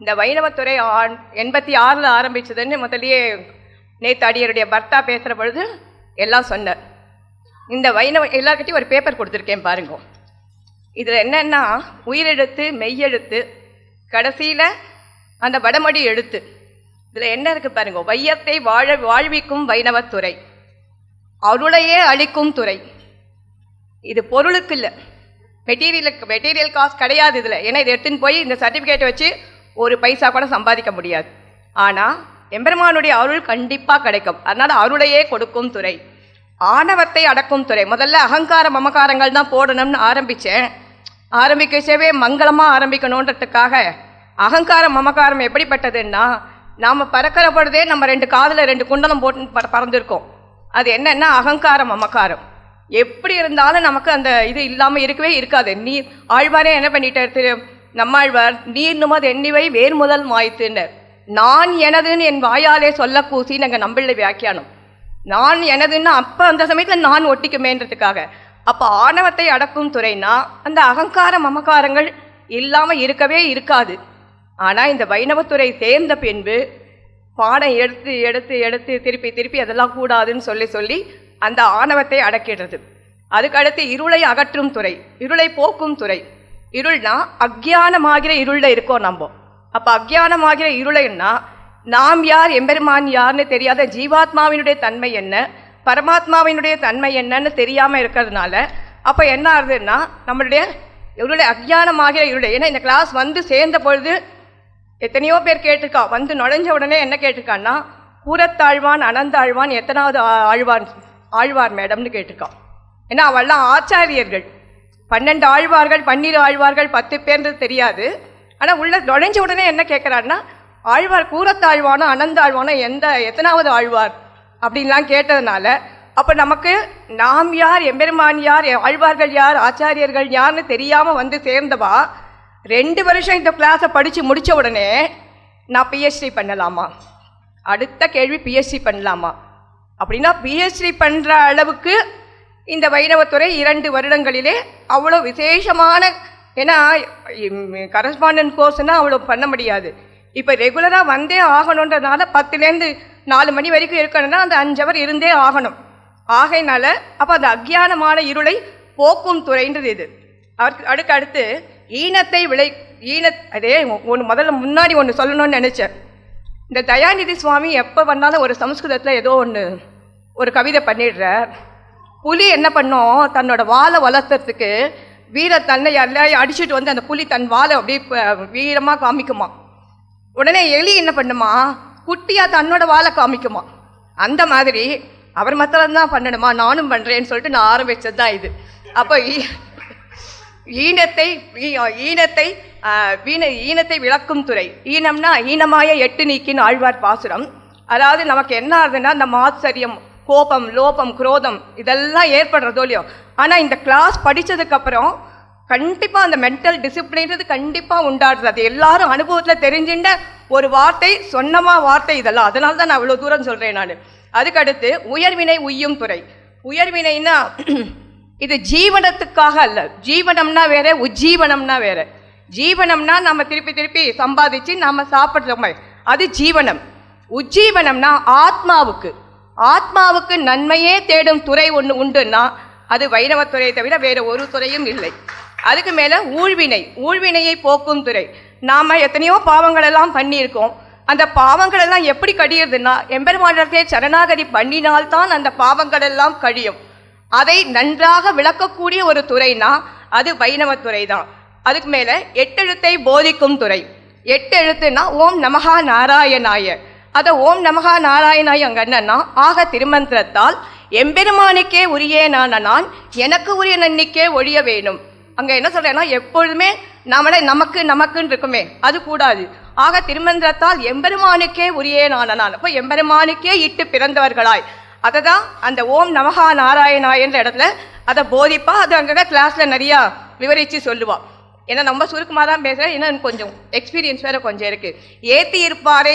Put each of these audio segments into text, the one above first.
இந்த வைணவத்துறை 86 ஆரம்பிச்சதுன்னு முதலியே நேற்று அடியருடைய பர்த்தா பேசுகிற பொழுது எல்லாம் சொன்னார். இந்த வைணவ எல்லாருக்கிட்டையும் ஒரு பேப்பர் கொடுத்துருக்கேன் பாருங்க. இதில் என்னென்னா உயிரெழுத்து, மெய்யெழுத்து, கடைசியில் அந்த வடமொழி எழுத்து. இதில் என்ன இருக்குது பாருங்க. வையத்தை வாழ்விக்கும் வைணவத்துறை, அருளையே அளிக்கும் துறை. இது பொருளுக்கு இல்லை, மெட்டீரியல் காஸ்ட் கிடையாது இதில். ஏன்னா இதை எடுத்துன்னு போய் இந்த சர்டிஃபிகேட்டை வச்சு ஒரு பைசா கூட சம்பாதிக்க முடியாது. ஆனால் எம்பெருமானுடைய அருள் கண்டிப்பாக கிடைக்கும். அதனால் அருளையே கொடுக்கும் துறை, ஆணவத்தை அடக்கும் துறை. முதல்ல அகங்கார மமகாரங்கள் தான் போடணும்னு ஆரம்பிக்கவே மங்களமாக ஆரம்பிக்கணுன்றதுக்காக அகங்கார மமகாரம் எப்படிப்பட்டதுன்னா, நாம் பறக்கிற பொழுதே நம்ம 2 காதில் 2 குண்டலம் போட்டு பறந்துருக்கோம். அது என்னென்னா அகங்கார மமகாரம். எப்படி இருந்தாலும் நமக்கு அந்த இது இல்லாமல் இருக்கவே இருக்காது. நீர் ஆழ்வாரே என்ன பண்ணிட்டார் நம்மாழ்வார், நீர் நுமது எண்ணிவை வேர் முதல் மாய்த்துன்னர். நான் எனதுன்னு என் வாயாலே சொல்ல கூசி நாங்கள் நம்பிள்ள வியாக்கியானம். நான் எனதுன்னா அப்போ அந்த சமயத்தில் நான் ஒட்டிக்குமேன்றதுக்காக. அப்போ ஆணவத்தை அடக்கும் துறைனா அந்த அகங்கார மமகாரங்கள் இல்லாமல் இருக்கவே இருக்காது. ஆனால் இந்த வைணவத்துறை சேர்ந்த பின்பு பாடம் எடுத்து எடுத்து எடுத்து திருப்பி திருப்பி அதெல்லாம் கூடாதுன்னு சொல்லி அந்த ஆணவத்தை அடக்கிடுறது. அதுக்கடுத்து இருளை அகற்றும் துறை, இருளை போக்கும் துறை. இருள்னா அக்ஞானமாகிற இருளில் இருக்கோம் நம்ம. அப்போ அக்ஞானமாகிற இருளைன்னா நாம் யார், எம்பெருமான் யார்னு தெரியாத ஜீவாத்மாவினுடைய தன்மை என்ன, பரமாத்மாவினுடைய தன்மை என்னன்னு தெரியாமல் இருக்கிறதுனால அப்போ என்ன ஆகுதுன்னா நம்மளுடைய இருளை அக்ஞானமாகிற இருளை. ஏன்னா இந்த கிளாஸ் வந்து சேர்ந்த பொழுது எத்தனையோ பேர் கேட்டிருக்கா. வந்து நுழைஞ்ச உடனே என்ன கேட்டிருக்கான்னா, கூரத்தாழ்வான் அனந்தாழ்வான் எத்தனாவது ஆழ்வார் மேடம்னு கேட்டிருக்கான். ஏன்னா அவெல்லாம் ஆச்சாரியர்கள். 12 ஆழ்வார்கள், 12 ஆழ்வார்கள், 10 பேர்ன்றது தெரியாது. ஆனால் உள்ள நுழைஞ்ச உடனே என்ன கேட்குறான்னா, ஆழ்வார் கூரத்தாழ்வானோ அனந்தாழ்வானோ எத்தனாவது ஆழ்வார் அப்படின்லாம் கேட்டதுனால அப்போ நமக்கு நாம் யார், எம்பெருமான் யார், ஆழ்வார்கள் யார், ஆச்சாரியர்கள் யார்னு தெரியாமல் வந்து சேர்ந்தவா 2 வருஷம் இந்த கிளாஸை படித்து முடித்த உடனே நான் பிஹெச்டி பண்ணலாமா, அடுத்த கேள்வி பிஹெச்டி பண்ணலாமா அப்படின்னா பிஹெச்டி பண்ணுற அளவுக்கு இந்த வைணவத்துறை 2 வருடங்களிலே அவ்வளோ விசேஷமான. ஏன்னா கரஸ்பாண்டன்ட் கோர்ஸ்னால் அவ்வளோ பண்ண முடியாது. இப்போ ரெகுலராக வந்தே ஆகணுன்றதுனால 10லேருந்து 4 மணி வரைக்கும் இருக்கணும்னா அந்த 5 ஹவர் இருந்தே ஆகணும். ஆகையினால அப்போ அந்த அக்ஞானமான இருளை போக்கும் துறைன்றது இது. அடுத்து ஈனத்தை அதே முதல்ல முன்னாடி ஒன்று சொல்லணும்னு நினச்சேன். இந்த தயாநிதி சுவாமி எப்போ வந்தாலும் ஒரு சமஸ்கிருதத்தில் ஏதோ ஒரு கவிதை பண்ணிடுறார். புலி என்ன பண்ணோம், தன்னோட வாழை வளர்த்துறதுக்கு வீரத்தன்னை எல்லாரையும் அடிச்சுட்டு வந்து அந்த புலி தன் வாழை அப்படியே வீரமாக காமிக்குமா. உடனே எலி என்ன பண்ணுமா, குட்டியாக தன்னோட வாழை காமிக்குமா. அந்த மாதிரி அவர் மாத்திரம்தான் பண்ணணுமா, நானும் பண்ணுறேன்னு சொல்லிட்டு நான் ஆரம்பித்தது தான் இது. அப்போ ஈனத்தை விளக்கும் துறை. ஈனம்னா ஈனமாய 8 நீக்கின் ஆழ்வார் பாசுரம். அதாவது நமக்கு என்ன ஆகுதுன்னா இந்த மாத்சரியம், கோபம், லோபம், குரோதம் இதெல்லாம் ஏற்படுறதோ இல்லையோ. ஆனால் இந்த கிளாஸ் படித்ததுக்கப்புறம் கண்டிப்பாக அந்த மென்டல் டிசிப்ளின்றது கண்டிப்பாக உண்டாடுறது. அது எல்லாரும் அனுபவத்தில் தெரிஞ்சுட்ட ஒரு வார்த்தை, வார்த்தை இதெல்லாம். அதனால தான் நான் அவ்வளோ தூரம் சொல்கிறேன் நான். அதுக்கடுத்து உயர்வினை உய்யும் துறை. உயர்வினைன்னா இது ஜீவனத்துக்காக அல்ல. ஜீவனம்னா வேற, உஜ்ஜீவனம்னா வேற. ஜீவனம்னா நம்ம திருப்பி திருப்பி சம்பாதிச்சு நம்ம சாப்பிட்றோமே, அது ஜீவனம். உஜ்ஜீவனம்னா ஆத்மாவுக்கு நன்மையே தேடும் துறை ஒன்று உண்டுன்னா அது வைணவத்துறையை தவிர வேற ஒரு துறையும் இல்லை. அதுக்கு மேலே ஊழ்வினையை போக்கும் துறை. நாம் எத்தனையோ பாவங்களெல்லாம் பண்ணியிருக்கோம். அந்த பாவங்களெல்லாம் எப்படி கழியுறதுன்னா எம்பெருமானத்தை சரணாகதி பண்ணினால்தான் அந்த பாவங்களெல்லாம் கழியும். அதை நன்றாக விளக்கக்கூடிய ஒரு துறைனா அது வைணவத்துறை தான். அதுக்கு மேலே 8 எழுத்தை போதிக்கும் துறை. 8 எழுத்துனா ஓம் நமகா நாராயணாய. அதை ஓம் நமகா நாராயணாய அங்கே என்னன்னா ஆக திருமந்திரத்தால் எம்பெருமானுக்கே உரிய நான் எனக்கு உரிய நன்னிக்கே ஒழிய வேணும். அங்கே என்ன சொல்கிறேன்னா எப்பொழுதுமே நம்மளே நமக்குன்னு இருக்குமே, அது கூடாது. ஆக திருமந்திரத்தால் எம்பெருமானுக்கே உரிய நான். அப்போ எம்பெருமானுக்கே இட்டு பிறந்தவர்களாய் அதை தான் அந்த ஓம் நமகா நாராயணாயன்ற இடத்துல அதை போதிப்பா. அது அங்கே கிளாஸில் நிறையா விவரித்து சொல்லுவாள். ஏன்னா நம்ம சுருக்கமாக தான் பேசுகிறேன், இன்னும் கொஞ்சம் எக்ஸ்பீரியன்ஸ் வேறு கொஞ்சம் இருக்குது. ஏற்றி இருப்பாரே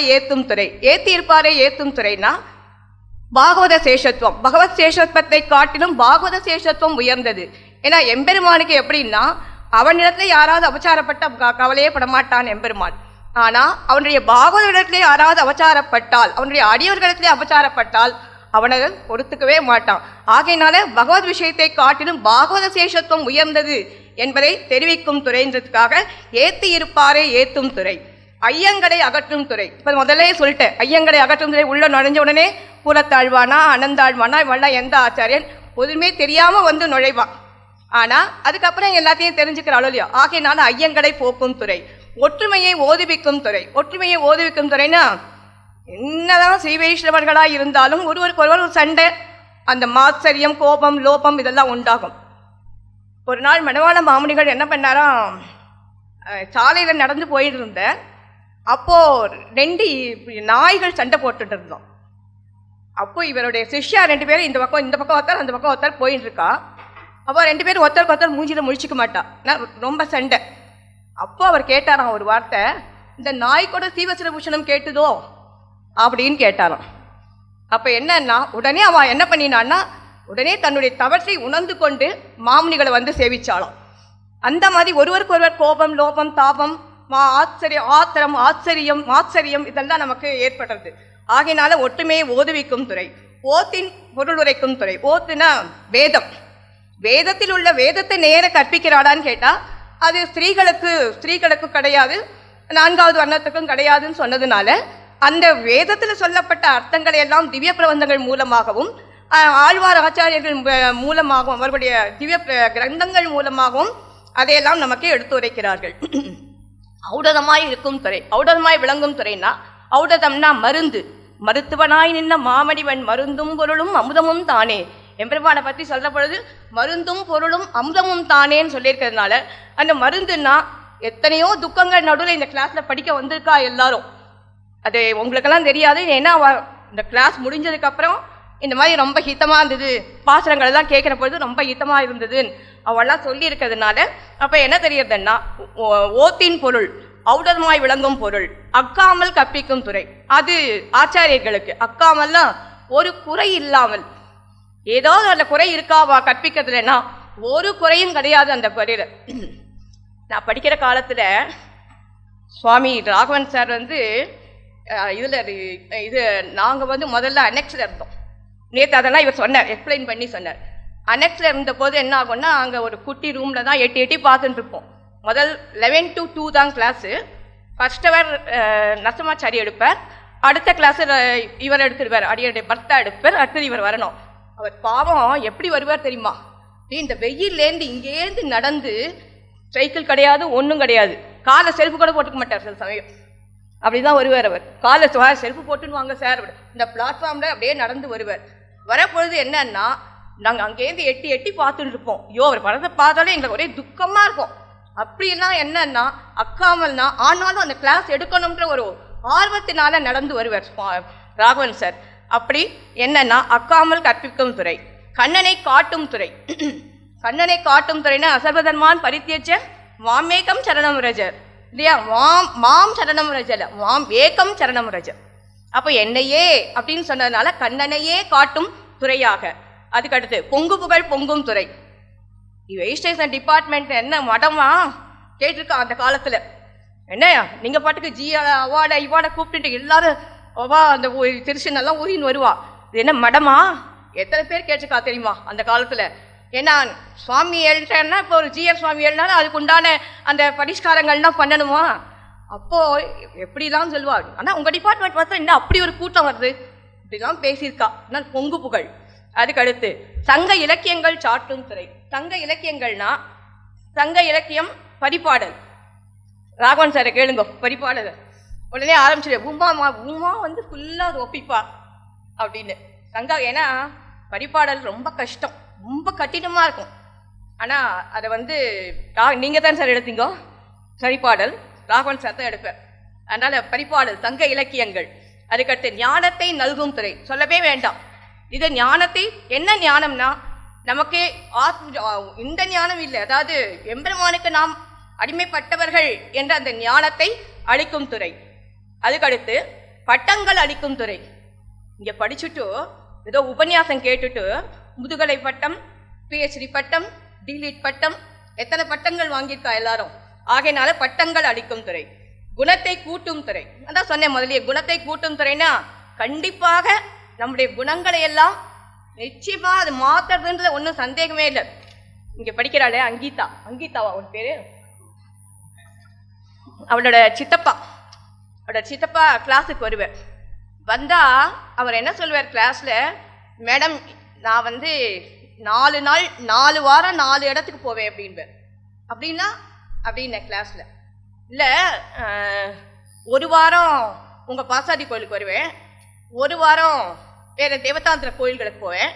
ஏற்றும் துறைனா பாகவத சேஷத்துவம். பகவத் சேஷத்துவத்தை காட்டிலும் பாகவத சேஷத்துவம் உயர்ந்தது. ஏன்னா எம்பெருமானுக்கு எப்படின்னா அவனிடத்துல யாராவது அபச்சாரப்பட்ட கவலையே படமாட்டான் எம்பெருமான். ஆனால் அவனுடைய பாகவதத்திலே யாராவது அபச்சாரப்பட்டால், அவனுடைய அடியவர்களிடத்திலே அபச்சாரப்பட்டால் அவனை பொறுத்துக்கவே மாட்டான். ஆகையினால பகவத் விஷயத்தை காட்டிலும் பாகவத சேஷத்துவம் உயர்ந்தது என்பதை தெரிவிக்கும் துறைன்றதுக்காக ஏத்தி இருப்பாரே ஏத்தும் துறை, ஐயங்களை அகற்றும் துறை. இப்போ முதலே சொல்லிட்டேன், ஐயங்களை அகற்றும் துறை. உள்ள நுழைஞ்ச உடனே கூலத்தாழ்வானா அனந்தாழ்வானா இவெல்லாம் எந்த ஆச்சாரியன் பொதுமே தெரியாமல் வந்து நுழைவான். ஆனால் அதுக்கப்புறம் எல்லாத்தையும் தெரிஞ்சுக்கிறாளோ இல்லையோ. ஆகையினால ஐயங்களை போக்கும் துறை, ஒற்றுமையை ஓதுவிக்கும் துறை. ஒற்றுமையை ஓதுவிக்கும் துறைனா என்னதான் ஸ்ரீ வைஷ்ணவர்களாக இருந்தாலும் ஒருவருக்கு ஒருவர் ஒரு சண்டை, அந்த மாத்சரியம், கோபம், லோபம் இதெல்லாம் உண்டாகும். ஒரு நாள் மணவாள மாமுனிகள் என்ன பண்ணாராம், சாலையில் நடந்து போயிட்டு இருந்தேன். அப்போது 2 நாய்கள் சண்டை போட்டுட்டு இருந்தோம். அப்போ இவருடைய சிஷ்யா 2 பேரும் இந்த பக்கம் ஒருத்தர் அந்த பக்கம் ஒருத்தர் போயிட்டு இருக்கா. அப்போ 2 பேரும் ஒருத்தருக்கு ஒருத்தர் மூஞ்சியில் முழிச்சிக்க மாட்டா, ரொம்ப சண்டை. அப்போ அவர் கேட்டாராம் ஒரு வார்த்தை, இந்த நாய் கூட சீவசிரபூஷணம் கேட்டுதோ அப்படின்னு கேட்டாராம். அப்போ என்னன்னா உடனே அவன் என்ன பண்ணினான்னா, உடனே தன்னுடைய தவற்றை உணர்ந்து கொண்டு மாமுனிகளை வந்து சேவிச்சாளாம். அந்த மாதிரி ஒருவருக்கு ஒருவர் கோபம், லோபம், தாபம், ஆத்திரம், மாத்சரியம் இதெல்லாம் நமக்கு ஏற்படுறது. ஆகையினால ஒற்றுமையை ஓதுவிக்கும் துறை, ஓத்தின் பொருள் உரைக்கும் துறை. ஓத்துனா வேதம், வேதத்தில் உள்ள வேதத்தை நேர கற்பிக்கிறாடான்னு கேட்டால் அது ஸ்திரீகளுக்கு கிடையாது, 4வது வர்ணத்துக்கும் கிடையாதுன்னு சொன்னதுனால அந்த வேதத்தில் சொல்லப்பட்ட அர்த்தங்களை எல்லாம் திவ்ய பிரபந்தங்கள் மூலமாகவும் ஆழ்வார் ஆச்சாரியர்கள் மூலமாகவும் அவர்களுடைய திவ்ய கிரந்தங்கள் மூலமாகவும் அதையெல்லாம் நமக்கு எடுத்து உரைக்கிறார்கள். ஔடதமாய் இருக்கும் துறை, ஔடதமாய் விளங்கும் துறைனா, ஔடதம்னா மருந்து, மருத்துவனாய் நின்ன மாமணிவன் மருந்தும் பொருளும் அமுதமும் தானே. எம்பெருமானை பற்றி சொல்ற பொழுது மருந்தும் பொருளும் அமுதமும் தானேன்னு சொல்லியிருக்கிறதுனால அந்த மருந்துன்னா எத்தனையோ துக்கங்கள் நடுவில் இந்த கிளாஸில் படிக்க வந்திருக்கா எல்லாரும். அது உங்களுக்கெல்லாம் தெரியாது, ஏன்னா இந்த கிளாஸ் முடிஞ்சதுக்கப்புறம் இந்த மாதிரி ரொம்ப ஹிதமாக இருந்தது, பாசுரங்கள் எல்லாம் கேட்குற பொழுது ரொம்ப ஹிதமாக இருந்ததுன்னு அவெல்லாம் சொல்லியிருக்கிறதுனால அப்போ என்ன தெரியறதுன்னா, ஓத்தின் பொருள், ஔடதமாய் விளங்கும் பொருள், அக்காமல் கற்பிக்கும் துறை. அது ஆச்சாரியர்களுக்கு அக்காமல்லாம் ஒரு குறை இல்லாமல், ஏதாவது அந்த குறை இருக்காவா கற்பிக்கிறதுலன்னா ஒரு குறையும் கிடையாது அந்த குறையில். நான் படிக்கிற காலத்தில் சுவாமி ராகவன் சார் வந்து நாங்கள் முதல்ல அனெக்ஸில் இருந்தோம். நேற்று அதெல்லாம் இவர் சொன்னார், எக்ஸ்பிளைன் பண்ணி சொன்னார். அனெக்ஸில் இருந்தபோது என்ன ஆகும்னா, அங்கே ஒரு குட்டி ரூமில் தான் எட்டி பார்த்துட்டு இருப்போம். முதல் 11 to 2 தான் கிளாஸு. ஃபர்ஸ்ட் அவர் நரசிம்மாச்சாரி எடுப்பார், அடுத்த கிளாஸு இவர் எடுத்துடுவார், அடியோடைய பர்த்தா எடுப்பார், அடுத்தது இவர் வரணும். அவர் பாவம் எப்படி வருவார் தெரியுமா, இந்த வெயிலேருந்து இங்கேருந்து நடந்து, சைக்கிள் கிடையாது ஒன்றும் கிடையாது, காலை செல்ஃபு கூட போட்டுக்க மாட்டார் சில சமயம், அப்படிதான் வருவார் அவர். காலை செல்ஃபு போட்டுன்னு வாங்க சார், இந்த பிளாட்ஃபார்மில் அப்படியே நடந்து வருவார். வரப்பொழுது என்னன்னா, நாங்கள் அங்கேருந்து எட்டி பார்த்துட்டு இருப்போம். ஐயோ அவர் படத்தை பார்த்தாலே எங்களுக்கு ஒரே துக்கமாக இருக்கும். அப்படின்னா என்னன்னா, அக்காமல்னா ஆனாலும் அந்த கிளாஸ் எடுக்கணுன்ற ஒரு ஆர்வத்தினால நடந்து வருவார் ராகவன் சார். அப்படி என்னன்னா, அக்காமல் கற்பிக்கும் துறை, கண்ணனை காட்டும் துறை. கண்ணனை காட்டும் துறைன்னா அசர்வதன்மான் பரித்தியச்ச மாமேகம் சரணம் ரஜர் இல்லையா, மாம் சரணம் ரஜல, மாம் ஏகம் சரணம் ரஜர். அப்போ என்னையே அப்படின்னு சொன்னதுனால கண்ணனையே காட்டும் துறையாக. அதுக்கடுத்து பொங்கு புகழ் பொங்கும் துறை. எஜுகேஷன் டிபார்ட்மெண்ட் என்ன மடமா கேட்டிருக்கா அந்த காலத்தில். என்ன நீங்கள் பாட்டுக்கு அவார்டை கூப்பிட்டுட்டு எல்லாரும் அந்த திருச்சினெல்லாம் ஊரின்னு வருவா, இது என்ன மடமா? எத்தனை பேர் கேட்டிருக்கா தெரியுமா அந்த காலத்தில்? ஏன்னா சுவாமி எழுதிட்டேன்னா, இப்போ ஒரு ஜிஆர் சுவாமி எழுதினாலும் அதுக்கு உண்டான அந்த பரிஷ்காரங்கள்லாம் பண்ணணுமா? அப்போது எப்படிலாம் சொல்லுவார். ஆனால் உங்கள் டிபார்ட்மெண்ட் பார்த்தா என்ன அப்படி ஒரு கூட்டம் வருது, இப்படிலாம் பேசியிருக்கா. ஆனால் பொங்கு புகழ். அதுக்கடுத்து சங்க இலக்கியங்கள் சாட்டும் துறை. சங்க இலக்கியங்கள்னா, சங்க இலக்கியம் பரிபாடல். ராகவன் சாரை கேளுங்க, பரிபாடல் உடனே ஆரம்பிச்சிடு, உமா ஃபுல்லாக ஒப்பிப்பா அப்படின்னு சங்க. ஏன்னா பரிபாடல் ரொம்ப கஷ்டம், ரொம்ப கடினமாக இருக்கும். ஆனால் அதை நீங்கள் தான் சார் எடுத்தீங்க பரிபாடல், ராகவன் சார் தான் எடுப்பார். அதனால் பரிபாடல் சங்க இலக்கியங்கள். அதுக்கடுத்து ஞானத்தை நல்கும் துறை, சொல்லவே வேண்டாம். இது ஞானத்தை, என்ன ஞானம்னா நமக்கே இந்த ஞானம் இல்லை, அதாவது எம்பெருமானுக்கு நாம் அடிமைப்பட்டவர்கள் என்ற அந்த ஞானத்தை அளிக்கும் துறை. அதுக்கடுத்து பட்டங்கள் அளிக்கும் துறை. இங்கே படிச்சுட்டு ஏதோ உபன்யாசம் கேட்டுட்டு முதுகலை பட்டம், பிஹெச்டி பட்டம், டிலிட் பட்டம், எத்தனை பட்டங்கள் வாங்கியிருக்கா எல்லாரும். ஆகையினால பட்டங்கள் அளிக்கும் துறை. குணத்தை கூட்டும் துறை. அதான் சொன்னேன் முதலிய குணத்தை கூட்டும் துறைனா கண்டிப்பாக நம்முடைய குணங்களை எல்லாம் நிச்சயமா அது மாத்துறதுன்றது ஒன்றும் சந்தேகமே இல்லை. இங்க படிக்கிறாளே அங்கீதாவா ஒரு பேரு, அவளோட சித்தப்பா கிளாஸுக்கு வருவேன். வந்தா அவர் என்ன சொல்லுவார் கிளாஸ்ல, மேடம் நான் 4 நாள் 4 வாரம் 4 இடத்துக்கு போவேன் அப்படின்வேன். அப்படின்னா அப்படின்ன கிளாஸ்ல இல்லை, 1 வாரம் உங்க பாசாதி கோயிலுக்கு வருவேன், 1 வாரம் வேற தேவதாந்திர கோயில்களுக்கு போவேன்,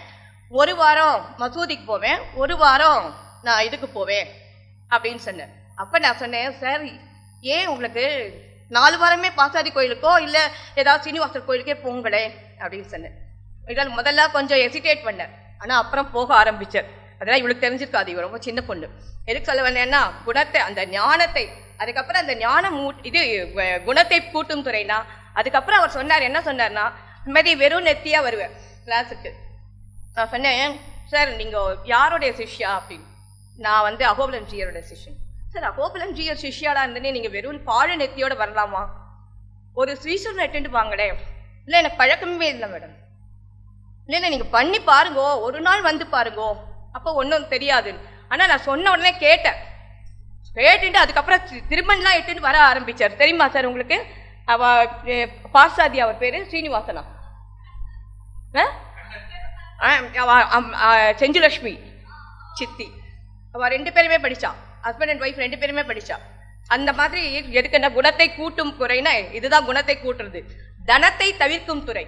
1 வாரம் மசூதிக்கு போவேன், 1 வாரம் நான் இதுக்கு போவேன் அப்படின்னு சொன்னேன். அப்ப நான் சொன்னேன், சார் ஏன் உங்களுக்கு 4 வாரமே பாசாதி கோயிலுக்கோ இல்லை ஏதாவது சீனிவாசர் கோயிலுக்கே போங்களே அப்படின்னு சொன்னேன். இதால் முதல்ல கொஞ்சம் எசிடேட் பண்ணேன், ஆனால் அப்புறம் போக ஆரம்பிச்சேன். அதெல்லாம் இவளுக்கு தெரிஞ்சிருக்காது, இவ ரொம்ப சின்ன பொண்ணு. எதுக்கு சொல்ல வந்தேன்னா குணத்தை, அந்த ஞானத்தை, அதுக்கப்புறம் அந்த ஞானம் இது குணத்தை கூட்டும் துறைனா, அதுக்கப்புறம் அவர் சொன்னார், என்ன சொன்னார்னா, இந்த மாதிரி வெறும் நெத்தியா வருவேன் கிளாஸுக்கு. நான் சொன்னேன், சார் நீங்கள் யாருடைய சிஷ்யா அப்படின்னு. நான் அகோபலன்ஜியரோட சிஷ்யன். சார் அகோபலன்ஜியர் சிஷ்யாலா இருந்தேனே நீங்கள் வெறும் பாழ நெத்தியோட வரலாமா, ஒரு ஸ்ரீஸ்வரன் எட்டுண்டு வாங்களே. இல்லை எனக்கு பழக்கமே இல்லை மேடம். இல்லை நீங்கள் பண்ணி பாருங்கோ, ஒரு நாள் வந்து பாருங்கோ, அப்போ ஒன்றும் தெரியாது. ஆனால் நான் சொன்ன உடனே கேட்டுட்டு அதுக்கப்புறம் திருமணம்லாம் எட்டுன்னு வர ஆரம்பிச்சார். தெரியுமா சார் உங்களுக்கு? பாசாதி அவர் பேரு ஸ்ரீனிவாசனா, செஞ்சுலட்சுமி சித்தி, அவ 2 பேருமே படிச்சா, ஹஸ்பண்ட் அண்ட் ஒய்ஃப் 2 பேருமே படிச்சா. அந்த மாதிரி எதுக்குன்னா குணத்தை கூட்டும் துறைனா இதுதான், குணத்தை கூட்டுறது. தனத்தை தவிர்க்கும் துறை,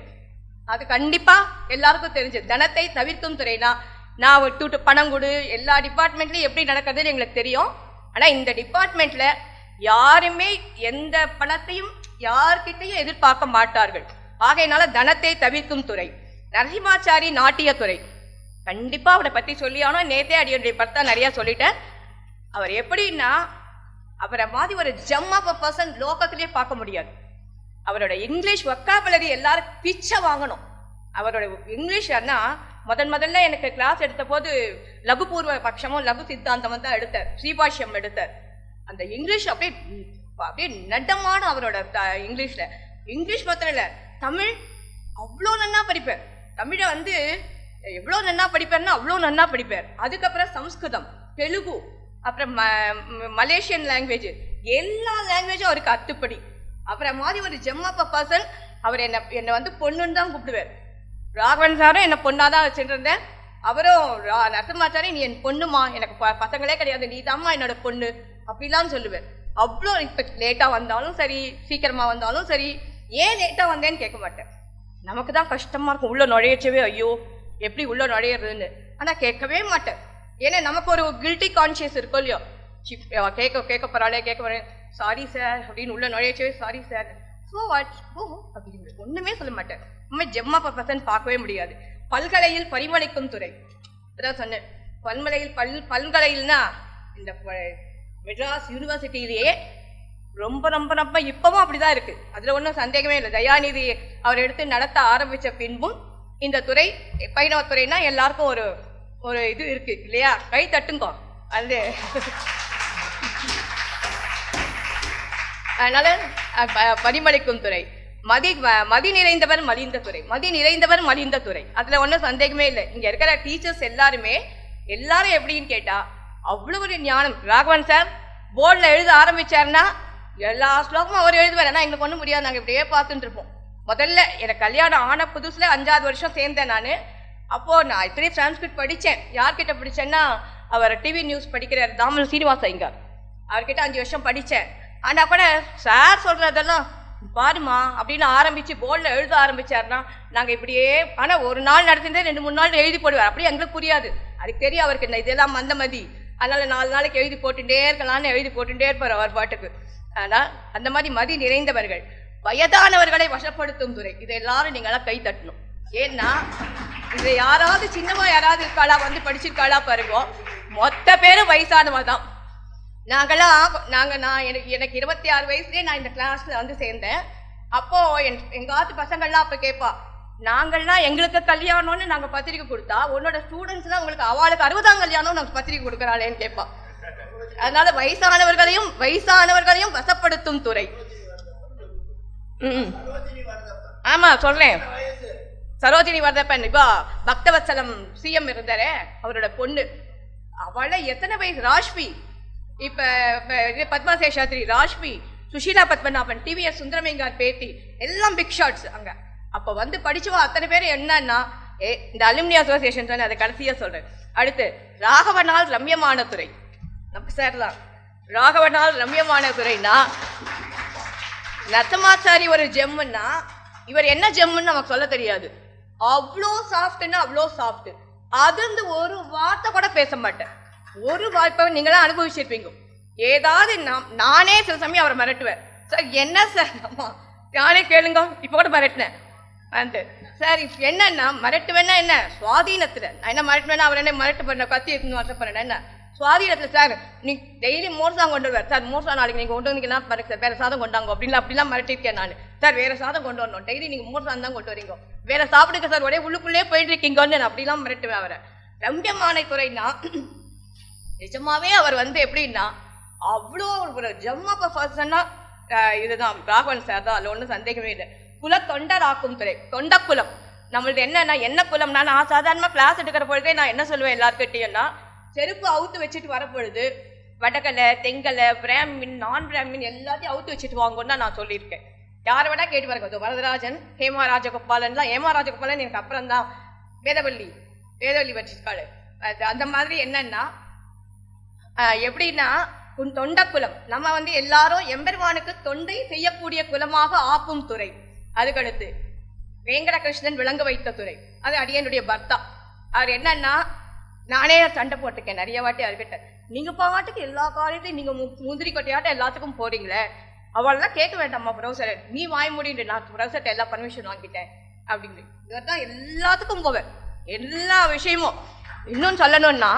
அது கண்டிப்பா எல்லாருக்கும் தெரிஞ்சது. தனத்தை தவிர்க்கும் துறைனா நான் விட்டுட்டு பணம் கொடு, எல்லா டிபார்ட்மெண்ட்லையும் எப்படி நடக்கிறதுன்னு எங்களுக்கு தெரியும். ஆனால் இந்த டிபார்ட்மெண்ட்ல யாருமே எந்த பணத்தையும் யார்கிட்டையும் எதிர்பார்க்க மாட்டார்கள். ஆகையினால தனத்தை தவிர்க்கும் துறை. நரசிம்மாச்சாரி நாட்டியத்துறை, கண்டிப்பா அவரை பத்தி சொல்லி, ஆனால் நேத்தே அடியுடைய பார்த்தா நிறைய சொல்லிட்டேன். அவர் எப்படின்னா, அவரை மாதிரி ஒரு ஜம் ஆஃப் அ பர்சன் லோகத்திலே பார்க்க முடியாது. அவரோட இங்கிலீஷ் வொக்காபுலரி எல்லாரும் பிச்சை வாங்கணும். அவரோட இங்கிலீஷ் அண்ணா முதல்ல எனக்கு கிளாஸ் எடுத்த போது லகுபூர்வ பட்சமும் லகு சித்தாந்தமும் தான் எடுத்தார், ஸ்ரீபாஷ்யம் எடுத்தார். அந்த இங்கிலீஷ் அப்படியே நடமான அவரோட இங்கிலீஷ்ல. இங்கிலீஷ் மாத்திரம் இல்லை, தமிழ் அவ்வளோ நன்னா படிப்பார். தமிழை எவ்வளோ நன்னா படிப்பார்னா அவ்வளோ நன்னா படிப்பார். அதுக்கப்புறம் சம்ஸ்கிருதம், தெலுங்கு, அப்புறம் மலேசியன் லாங்குவேஜ், எல்லா லாங்குவேஜும் அவருக்கு அத்துப்படி. அப்புறம் மாதிரி ஒரு ஜம்மாப்பா பர்சன். அவர் என்னை பொண்ணுன்னு தான் கூப்பிடுவார். ராகவன் சாரும் என்னை பொண்ணாதான் வச்சுருந்தேன். அவரும் நரசிம்மாச்சாரி நீ என் பொண்ணுமா, எனக்கு பசங்களே கிடையாது, நீ தாம்மா என்னோட பொண்ணு அப்படிலாம் சொல்லுவேன். அவ்வளோ இப்போ லேட்டாக வந்தாலும் சரி, சீக்கிரமாக வந்தாலும் சரி, ஏன் லேட்டாக வந்தேன்னு கேட்க மாட்டேன். நமக்கு தான் கஷ்டமாக இருக்கும் உள்ள நுழையச்சவே, ஐயோ எப்படி உள்ள நுழையிறதுன்னு. ஆனால் கேட்கவே மாட்டேன். ஏன்னா நமக்கு ஒரு கில்ட்டி கான்ஷியஸ் இருக்கும் இல்லையோ, கேட்க போகிறாளே சாரி சார் அப்படின்னு உள்ள நுழையச்சவே, சாரி சார் ஸோ வாட் அப்படின்னு ஒன்றுமே சொல்ல மாட்டேன். நம்ம ஜெம்மா பர்சன் பார்க்கவே முடியாது. பல்கலையில் பரிமளிக்கும் துறை, அதான் சொன்னேன். பல்கலையில்னா இந்த மெட்ராஸ் யூனிவர்சிட்டியிலேயே ரொம்ப ரொம்ப ரொம்ப இப்பவும் அப்படிதான் இருக்கு, அதுல ஒன்றும் சந்தேகமே இல்லை. தயாநிதி அவர் எடுத்து நடத்த ஆரம்பிச்ச பின்பும் இந்த துறை பைணவத்துறைனா எல்லாருக்கும் ஒரு இது இருக்கு இல்லையா, கை தட்டுங்கோ. அது அதனால பரிமளிக்கும் துறை. மதி நிறைந்தவர் மலிந்த துறை, அதுல ஒன்றும் சந்தேகமே இல்லை. இங்க இருக்கிற டீச்சர்ஸ் எல்லாரும் எப்படின்னு கேட்டா அவ்வளவு ஒரு ஞானம். ராகவன் சார் போர்டில் எழுத ஆரம்பிச்சாருன்னா எல்லா ஸ்லோகமும் அவர் எழுதுவார். ஆனால் எங்களுக்கு ஒன்றும் முடியாது, நாங்கள் இப்படியே பார்த்துட்டு இருப்போம். முதல்ல எனக்கு கல்யாணம் ஆன புதுசுல 5வது வருஷம் சேர்ந்தேன் நான். அப்போ நான் இத்தனை டிரான்ஸ்கிரிப்ட் படித்தேன். யார்கிட்ட படித்தேன்னா அவர் டிவி நியூஸ் படிக்கிறார் தாமல் சீனிவாச ஐயங்கார், அவர்கிட்ட 5 வருஷம் படித்தேன். ஆனால் கூட சார் சொல்றதெல்லாம் பாருமா அப்படின்னு ஆரம்பிச்சு போர்டில் எழுத ஆரம்பிச்சாருன்னா நாங்கள் இப்படியே, ஆனால் ஒரு நாள் நடத்திருந்தே 2-3 நாள் எழுதி போடுவார். அப்படியே எங்களுக்கு புரியாது, அதுக்கு தெரியும் அவருக்கு இதெல்லாம் மந்தமதி, அதனால 4 நாளைக்கு எழுதி போட்டுட்டே இருக்கலாம்னு எழுதி போட்டுட்டே இருப்பார் அவர் பாட்டுக்கு. ஆனால் அந்த மாதிரி மதி நிறைந்தவர்கள். வயதானவர்களை வசப்படுத்தும் துறை, இதை எல்லாரும் நீங்களாம் கை தட்டணும். ஏன்னா இதை யாராவது சின்னமா யாராவது இருக்காளா படிச்சிருக்காளா பாருங்க, மொத்த பேரும் வயசானவ தான். எனக்கு 26 வயசுலேயே நான் இந்த கிளாஸ்ல சேர்ந்தேன். அப்போ எங்காத்து பசங்கள்லாம் அப்போ கேட்பா, நாங்கள்லாம் எங்களுக்கு கல்யாணம்னு நாங்கள் பத்திரிக்கை கொடுத்தா உன்னோட ஸ்டூடெண்ட்ஸ்லாம் உங்களுக்கு அவளுக்கு 60ஆம் கல்யாணம் நாங்கள் பத்திரிக்கை கொடுக்குறாளேன்னு கேட்பா. அதனால வயசானவர்களையும் வசப்படுத்தும் துறை. ம் ஆமாம் சொல்கிறேன். சரோஜினி வரதப்பன் இப்போ பக்தவத்சலம் சிஎம் இருந்தாரே அவரோட பொண்ணு, அவளை எத்தனை வயசு? ராஷ்மி, இப்போ பத்மா சேஷாத்ரி, ராஷ்மி, சுஷீலா பத்மநாபன், டிவிஎஸ் சுந்தரமேங்கார் பேத்தி, எல்லாம் பிக் ஷாட்ஸ் அங்கே. அப்போ வந்து படிச்சுவா அத்தனை பேர். என்னன்னா இந்த அலுமினி அசோசியேஷன் தானே, அதை கடைசியாக சொல்கிறேன். அடுத்து ராகவனால் ரம்யமான துறை, நம்ம சார் தான். ராகவனால் ரம்யமான துறைனா நத்தமாச்சாரி ஒரு ஜெம்முன்னா இவர் என்ன ஜெம்முன்னு நமக்கு சொல்ல தெரியாது. அவ்வளோ சாஃப்ட்னா அவ்வளோ சாஃப்ட். அது வந்து ஒரு வார்த்தை கூட பேச மாட்டேன். ஒரு வாய்ப்பை நீங்களாம் அனுபவிச்சிருப்பீங்க. ஏதாவது நானே சில சமயம் அவரை மிரட்டுவேன். சார் என்ன சார், அம்மா நானே கேளுங்க, இப்போ கூட மிரட்டினேன் அந்த சார். என்னன்னா மிரட்டுவேன்னா என்ன சுவாதீனத்தில் நான் என்ன மிரட்டுவேன்னா அவர் என்ன மிரட்டு பண்ண கத்தி எடுத்துன்னு வருஷப்படுறேன். என்ன சுவாதீனத்தில் சார் நீ டெய்லி மோர்சாங்க கொண்டு வருவார் சார். மோர்சா நாளைக்கு நீங்கள் கொண்டு வந்தீங்கன்னா சார் வேறு சாதம் கொண்டாங்க அப்படிலாம் மிரட்டிருக்கேன் நான். சார் வேறு சாதம் கொண்டு வரணும், டெய்லி நீங்கள் மோர்சான் தான் கொண்டு வரீங்க, வேறு சாப்பிடுங்க சார், ஒரே உள்ளுக்குள்ளே போயிட்டு இருக்கீங்கன்னு நான் அப்படிலாம் மிரட்டுவேன் அவரை. ரம்யமான துறைனா நிஜமாவே அவர் வந்து எப்படின்னா அவ்வளோ ஒரு ஜம்ம பர்சன்னா இதுதான் ராகவன் சார் தான், அதில் ஒன்றும் சந்தேகமே இல்லை. தொண்டராக்கும் துறை, தொண்டக்குலம். நம்மளது என்னன்னா என்ன குலம்னா, நான் சாதாரணமாக கிளாஸ் எடுக்கிற பொழுதே நான் என்ன சொல்லுவேன் எல்லாருக்கிட்டேன்னா, செருப்பு அவுத்து வச்சுட்டு வரப்பொழுது வடகலை, தெங்கலை, பிராமின், நான் பிராமின் எல்லாத்தையும் அவுத்து வச்சுட்டு வாங்கன்னு தான் நான் சொல்லியிருக்கேன். யாரை வேணா கேட்டு பாருங்க. வரதராஜன், ஹேமா ராஜகோபாலன்லாம், ஹேமா ராஜகோபாலன் எனக்கு அப்புறம் தான் வேதவல்லி வச்சிருக்காள். அந்த மாதிரி என்னன்னா எப்படின்னா தொண்டக்குலம். நம்ம வந்து எல்லாரும் எம்பெருமானுக்கு தொண்டை செய்யக்கூடிய குலமாக ஆக்கும் துறை. அதுக்கடுத்து வேங்கடகிருஷ்ணன் விளங்க வைத்த துறை, அது அடியனுடைய பர்த்தா. அவர் என்னன்னா நானே சண்டை போட்டிருக்கேன் நிறைய வாட்டி அவர்கிட்ட. நீங்க பாட்டுக்கு எல்லா காரியத்தையும் நீங்க முந்திரி கொட்டையாட்டம் எல்லாத்துக்கும் போறீங்களே, அவள்லாம் கேட்க வேண்டாம்மா ப்ரௌசர், நீ வாய் முடிட்டு நான் ப்ரௌசர்கிட்ட எல்லா பர்மிஷன் வாங்கிட்டேன் அப்படின்னு. இவர் தான் எல்லாத்துக்கும் போவேன், எல்லா விஷயமும். இன்னொன்று சொல்லணும்னா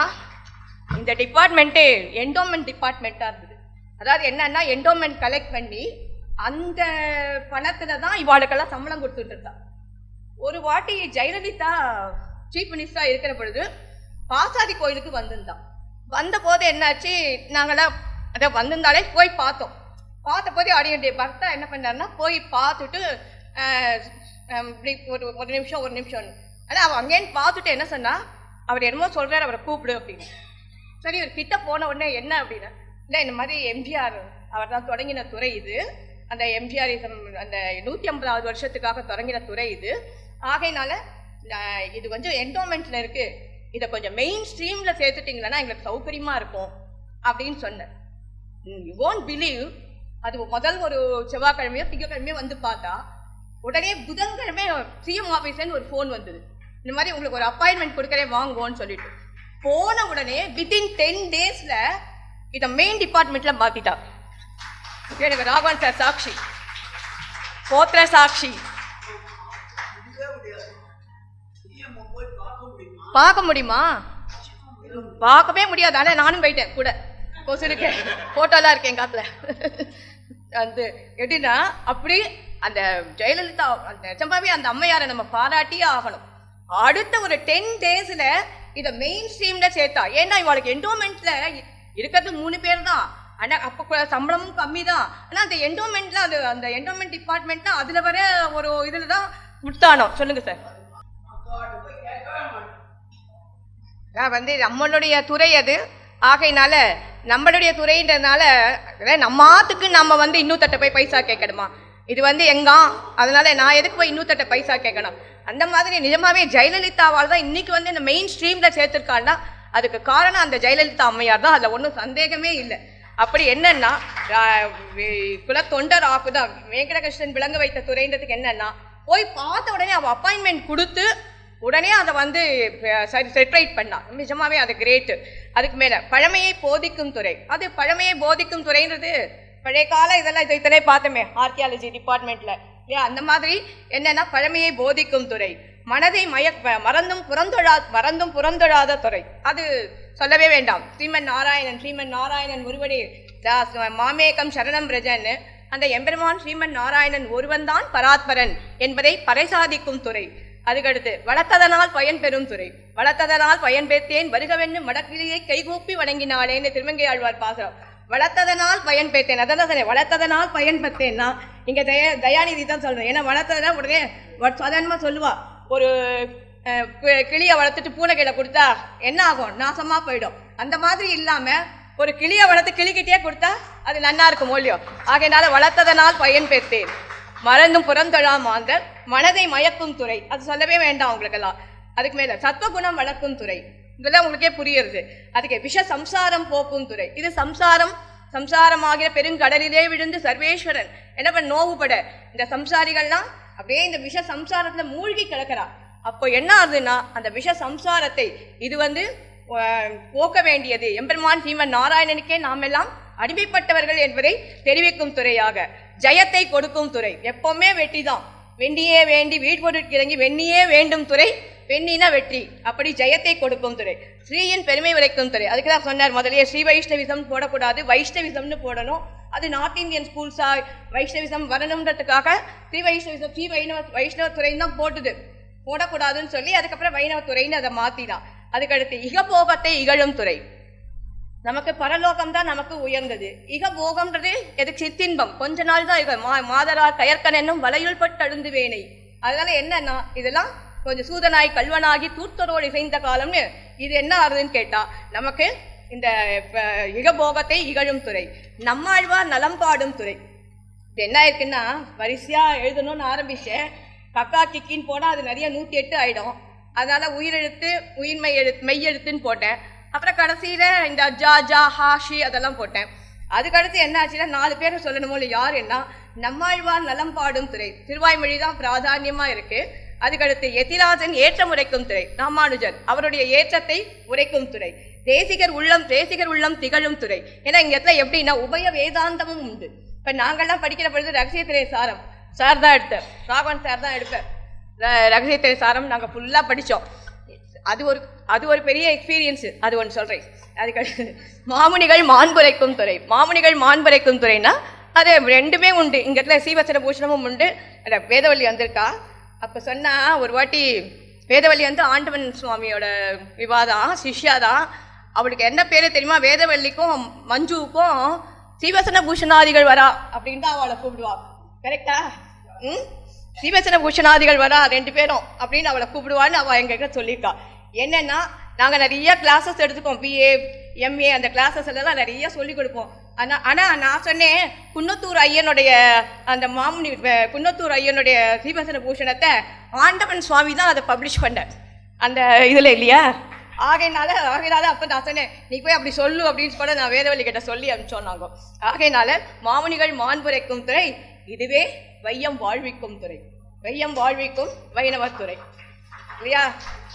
இந்த டிபார்ட்மெண்ட்டே என்டோமெண்ட் டிபார்ட்மெண்ட்டாக இருந்தது. அதாவது என்னன்னா என்டோமெண்ட் கலெக்ட் பண்ணி அந்த பணத்தில் தான் இவாளுக்கெல்லாம் சம்பளம் கொடுத்துட்டு இருந்தா. ஒரு வாட்டி ஜெயலலிதா சீஃப் மினிஸ்டராக இருக்கிற பொழுது பாசாதி கோயிலுக்கு வந்திருந்தான். வந்த போது என்னாச்சு, நாங்களாம் அதை வந்திருந்தாலே போய் பார்த்தோம். பார்த்த போதே அடியுடைய பக்தா என்ன பண்ணாருன்னா போய் பார்த்துட்டு இப்படி ஒரு நிமிஷம் ஆனால் அவன் அங்கேன்னு பார்த்துட்டு என்ன சொன்னா, அவர் என்னமோ சொல்கிறார், அவரை கூப்பிடு அப்படின்னு. சரி ஒரு கிட்ட போன உடனே என்ன அப்படின்னா, இல்லை இந்த மாதிரி எம்ஜிஆர் அவர் தான் தொடங்கின துறை இது, அந்த எம்ஜிஆர் அந்த 150வது வருஷத்துக்காக தொடங்கின துறை இது, ஆகையினால இது கொஞ்சம் என்டோமெண்ட்ல இருக்கு, இதை கொஞ்சம் மெயின் ஸ்ட்ரீம்ல சேர்த்துட்டீங்களன்னா எங்களுக்கு சௌகரியமா இருக்கும் அப்படின்னு சொன்னேன். யூ ஓன்ட் பிலீவ், அது முதல் ஒரு செவ்வாய்க்கிழமையோ திங்கக்கிழமையோ வந்து பார்த்தா உடனே புதன்கிழமை சிஎம் ஆஃபீஸ்லேருந்து ஒரு ஃபோன் வந்தது, இந்த மாதிரி உங்களுக்கு ஒரு அப்பாயின்மெண்ட் கொடுக்குறேன் வாங்குவோன்னு சொல்லிட்டு. போன உடனே வித்தின் 10 daysல இதை மெயின் டிபார்ட்மெண்ட்ல மாத்திட்டா. எனக்கு ராகவன் சார் சாட்சி, போத்திர சாட்சி. பார்க்க முடியுமா? பார்க்கவே முடியாது. ஆனால் நானும் போயிட்டேன் கூட, கொசுருக்கேன், போட்டோலாம் இருக்கேன் காத்துல. வந்து எப்படின்னா அப்படி அந்த ஜெயலலிதா அந்த நிஜமாவே அந்த அம்மையாரை நம்ம பாராட்டியே ஆகணும். அடுத்த ஒரு 10 daysல இதை மெயின் ஸ்ட்ரீம்ல சேர்த்தா. ஏன்னா இவளுக்கு என்டோமெண்ட்ல இருக்கிறது 3 பேர் தான், ஆனால் அப்போ சம்பளமும் கம்மி தான். ஆனால் அந்த என்டோமெண்ட்ல அது அந்த என்டோமெண்ட் டிபார்ட்மெண்ட் தான் அதில் வர ஒரு இதில் தான் கொடுத்தானோ. சொல்லுங்க சார். வந்து நம்மளுடைய துறை அது, ஆகையினால நம்மளுடைய துறைன்றதுனால நம்மாத்துக்கு நம்ம வந்து இன்னூத்தட்ட போய் பைசா கேட்கணுமா? இது வந்து எங்கா, அதனால நான் எதுக்கு போய் இன்னூத்தட்ட பைசா கேட்கணும்? அந்த மாதிரி நிஜமாவே ஜெயலலிதாவால் தான் இன்னைக்கு வந்து இந்த மெயின் ஸ்ட்ரீம்ல சேர்த்துருக்கான்னா அதுக்கு காரணம் அந்த ஜெயலலிதா அம்மையார் தான், அதில் ஒன்றும் சந்தேகமே இல்லை. அப்படி என்னன்னா குலத்தொண்டர் ஆக்குதான் வேங்கடகிருஷ்ணன் விளங்க வைத்த துறைன்றதுக்கு என்னன்னா, போய் பார்த்த உடனே அவள் அப்பாயின்மெண்ட் கொடுத்து உடனே அதை வந்து செட்ரைட் பண்ணா. நிஜமாவே அது கிரேட்டு. அதுக்கு மேலே பழமையை போதிக்கும் துறை, அது பழமையை போதிக்கும் துறைன்றது பழைய கால இதெல்லாம் இதிலே பார்த்தோமே ஆர்கியாலஜி டிபார்ட்மெண்ட்ல இல்லையா? அந்த மாதிரி என்னன்னா பழமையை போதிக்கும் துறை, மனதை மறந்தும் புறந்தொழாத துறை, அது சொல்லவே வேண்டாம். ஸ்ரீமன் நாராயணன் ஒருவனே மாமேகம் சரணம் பிரஜன், அந்த எம்பெருமான் ஸ்ரீமன் நாராயணன் ஒருவன் தான் பராத்பரன் என்பதை பறைசாதிக்கும் துறை. அதுக்கடுத்து வளர்த்ததனால் பயன் பெறும் துறை, வளர்த்ததனால் பயன் பெற்றேன் வருகவென்னு மடக்கிளியை கைகூப்பி வணங்கினாளேன்னு திருமங்கை ஆழ்வார் பாசுரம். வளர்த்ததனால் பயன் பெற்றேன், அதான் சொன்னேன், வளர்த்ததனால் பயன் பெற்றேன்னா இங்கே தயாநிதி தான் சொல்லணும். ஏன்னா வளர்த்ததுனா உடனே சாதாரணமாக சொல்லுவா, ஒரு கிளியை வளர்த்துட்டு பூனைக்கையில கொடுத்தா என்ன ஆகும், நாசமாக போயிடும். அந்த மாதிரி இல்லாமல் ஒரு கிளியை வளர்த்து கிளிக்கிட்டே கொடுத்தா அது நன்னா இருக்கும் இல்லையோ. ஆகையினால வளர்த்ததனால் பயன் பெற்றேன், மறந்தும் புறந்தொழாம் மாந்தர் மனதை மயக்கும் துறை, அது சொல்லவே வேண்டாம் உங்களுக்கெல்லாம். அதுக்கு மேலே சத்வகுணம் வளர்க்கும் துறை, இதெல்லாம் உங்களுக்கே புரியுறது. அதுக்கு விஷ சம்சாரம் போக்கும் துறை, இது சம்சாரமாகிற பெருங்கடலிலே விழுந்து சர்வேஸ்வரன் என்ன பண்ண நோவுபட இந்த சம்சாரிகள்லாம் அப்படியே இந்த விஷ சம்சாரத்துல மூழ்கி கிடக்கிறா. அப்போ என்ன ஆகுதுன்னா அந்த விஷ சம்சாரத்தை இது போக்க வேண்டியது எம்பெருமான் ஸ்ரீமன் நாராயணனுக்கே நாம் எல்லாம் அடிமைப்பட்டவர்கள் என்பதை தெரிவிக்கும் துறையாக ஜெயத்தை கொடுக்கும் துறை. எப்பவுமே வெற்றி தான், வெண்ணியே வேண்டி வீட்பொருட்கு இறங்கி வெண்ணியே வேண்டும் துறை, வெண்ணினா வெற்றி, அப்படி ஜெயத்தை கொடுக்கும் துறை, ஸ்ரீயின் பெருமை உரைக்கும் துறை. அதுக்கு தான் சொன்னார் முதலே ஸ்ரீ வைஷ்ணவிசம் போடக்கூடாது, வைஷ்ணவிசம்னு போடணும். அது நார்த் இந்தியன் ஸ்கூல்ஸா வைஷ்ணவிசம் வரணுன்றதுக்காக ஸ்ரீ வைஷ்ணவிசம் ஸ்ரீ வைஷ்ணவ துறைன்னு தான் போடக்கூடாதுன்னு சொல்லி அதுக்கப்புறம் வைணவ துறைன்னு அதை மாத்தினா. அதுக்கடுத்து இகபோகத்தை இகழும் துறை, நமக்கு பரலோகம் தான் நமக்கு உயர்ந்தது. இகபோகம்ன்றது எதுக்கு சித்தின்பம், கொஞ்ச நாள் தான் மாதரார் கயற்கன் என்னும் வலையுள் பட்டழுந்து வேணை. அதனால என்னன்னா இதெல்லாம் கொஞ்சம் சூதனாய் கல்வனாகி தூர்த்தரோடு இசைந்த காலம்னு இது என்ன ஆகுதுன்னு கேட்டா நமக்கு இந்த இகபோகத்தை இகழும் துறை. நம்மாழ்வார் நலம் பாடும் துறை. இது என்ன இருக்குன்னா வரிசையா எழுதணும்னு ஆரம்பிச்சேன், கக்கா கிக்கின்னு போனால் அது நிறைய 108 ஆயிடும். அதனால உயிரெழுத்து மெய்யெழுத்துன்னு போட்டேன். அப்புறம் கடைசியில இந்த ஜா ஜா ஹாஷி அதெல்லாம் போட்டேன். அதுக்கடுத்து என்ன ஆச்சுன்னா 4 பேரை சொல்லணுமோ இல்லை, யார் என்ன நம்மாழ்வார் நலம் பாடும் துறை, திருவாய்மொழி தான் பிராதான்யமா இருக்கு. அதுக்கடுத்து எதிராஜன் ஏற்றம் உரைக்கும் துறை, ராமானுஜர் அவருடைய ஏற்றத்தை உரைக்கும் துறை. தேசிகர் உள்ளம் திகழும் துறை. ஏன்னா இங்க இடத்துல எப்படின்னா உபய வேதாந்தமும் உண்டு. இப்ப நாங்கள்லாம் படிக்கிற பொழுது ரகசியத்திலே சாரம் சார் தான் எடுத்தார், ராகவன் சார் தான் எடுப்பார். ரகசியத்திலே சாரம் நாங்கள் ஃபுல்லாக படித்தோம். அது ஒரு பெரிய எக்ஸ்பீரியன்ஸு, அது ஒன்று சொல்கிறேன். அதுக்கடுத்து மாமுனிகள் மாண்புரைக்கும் துறை. மாமுனிகள் மாண்புரைக்கும் துறைனா அது ரெண்டுமே உண்டு. இங்க இடத்துல சீவசன பூஷணமும் உண்டு. வேதவள்ளி வந்திருக்கா, அப்போ சொன்னால் ஒரு வாட்டி வேதவள்ளி ஆண்டவன் சுவாமியோட விவாதம் சிஷ்யாதான். அவளுக்கு என்ன பேர் தெரியுமா, வேதவள்ளிக்கும் மஞ்சுவுக்கும் சீவசன பூஷணாதிகள் வரா அப்படின்னு தான் அவளை கூப்பிடுவா. கரெக்டா? சீவசன பூஷணாதிகள் வரா 2 பேரும் அப்படின்னு அவளை கூப்பிடுவான்னு அவள் எங்ககிட்ட சொல்லியிருக்கா. என்னன்னா நாங்கள் நிறைய கிளாஸஸ் எடுத்துக்கோம், பிஏ எம்ஏ அந்த கிளாஸஸ் எல்லாம் நிறைய சொல்லிக் கொடுப்போம். ஆனால் நான் சொன்னேன் குன்னத்தூர் ஐயனுடைய அந்த குன்னத்தூர் ஐயனுடைய சீவசன பூஷணத்தை ஆண்டவன் சுவாமி தான் அதை பப்ளிஷ் பண்ண அந்த இதில் இல்லையா. ஆகையினால அப்போ நான் சொன்னேன் நீ போய் அப்படி சொல்லு அப்படின்னு சொல்ல நான் வேதவள்ளி கிட்ட சொல்லி அனுப்பிச்சோன்னாங்க. ஆகையினால மாமுனிகள் மாண்புரைக்கும் துறை, இதுவே வையம் வாழ்விக்கும் துறை, வையம் வாழ்விக்கும் வைணவத்துறை இல்லையா.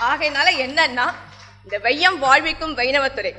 ஆகையினால என்னன்னா இந்த வையம் வாழ்விக்கும் வைணவத்துறை